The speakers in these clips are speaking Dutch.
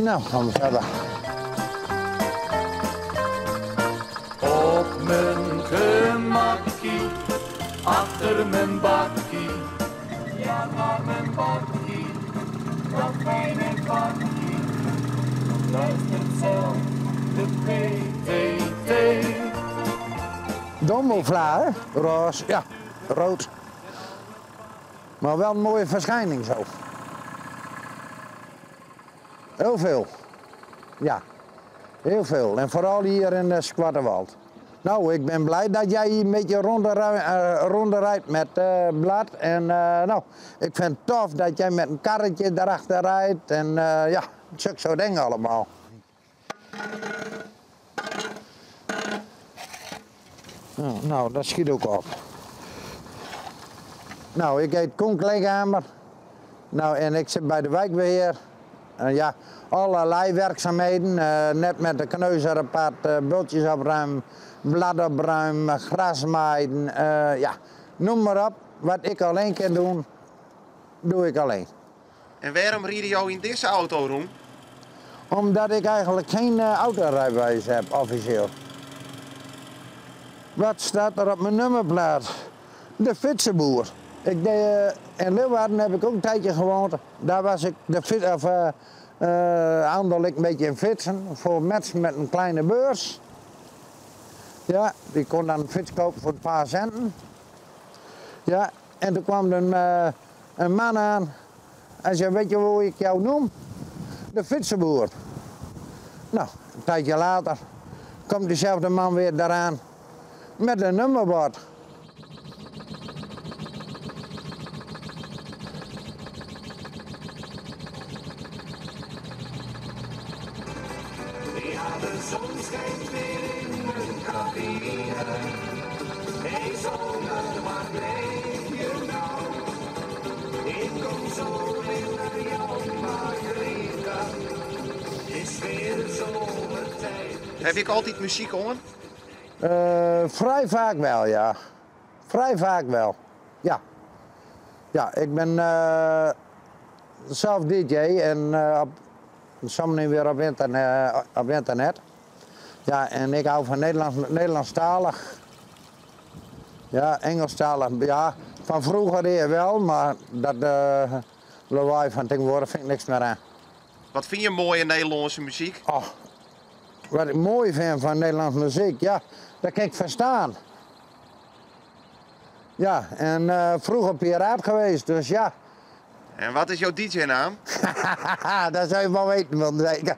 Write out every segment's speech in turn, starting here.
Nou, gaan we verder. Op mijn gemakkie, achter mijn bakkie. Ja, maar mijn bakkie, dat fijne bakkie. Luistert zelf de PTT. Dommelvla, hè? Roos, ja, rood. Maar wel een mooie verschijning zo. Heel veel. Ja, heel veel. En vooral hier in de Skwartewald. Nou, ik ben blij dat jij hier een beetje ronde rijdt met blad. En nou, ik vind het tof dat jij met een karretje daarachter rijdt. En ja, zulke soort dingen allemaal. Nou, dat schiet ook op. Nou, ik heet Koen Kleeghamer. Nou, en ik zit bij de wijkbeheer. Ja, allerlei werkzaamheden. Net met de kneuzer apart, bultjes opruimen, blad opruimen, gras maaien. Ja, noem maar op. Wat ik alleen kan doen, doe ik alleen. En waarom rieden jou in deze auto rond? Omdat ik eigenlijk geen autorijbewijs heb, officieel. Wat staat er op mijn nummerplaat? De fietsenboer. In Leeuwarden heb ik ook een tijdje gewoond. Daar was ik handel ik een beetje in fietsen voor mensen met een kleine beurs. Ja, die kon dan een fiets kopen voor een paar centen. Ja, en toen kwam er een man aan en zei, weet je hoe ik jou noem? De fietsenboer. Nou, een tijdje later komt diezelfde man weer daaraan met een nummerbord. Ja, de zon schijnt weer in mijn cabine. Hey zomer, waar bleef je nou? Ik kom zo in naar jou, Margarita. Is weer zomertijd. Heb ik altijd muziek hoor? Vrij vaak wel, ja. Vrij vaak wel, ja. Ja, ik ben zelf DJ en soms weer op internet. Ja, en ik hou van Nederlandstalig. Ja, Engelstalig, ja. Van vroeger weer wel, maar dat lawaai van tegenwoordig vind ik niks meer aan. Wat vind je mooie Nederlandse muziek? Oh, wat ik mooi vind van Nederlandse muziek, ja, dat kan ik verstaan. Ja, en vroeger piraat geweest, dus ja. En wat is jouw DJ-naam? Dat zou je wel weten, man, zeker.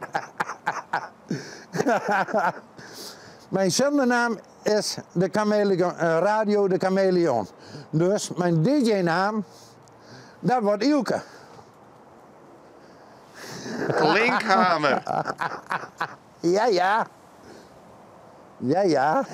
Mijn zendernaam is de Radio de Chameleon. Dus mijn DJ-naam, dat wordt Ilke. Klinkhamer. Ja, ja. Ja, ja.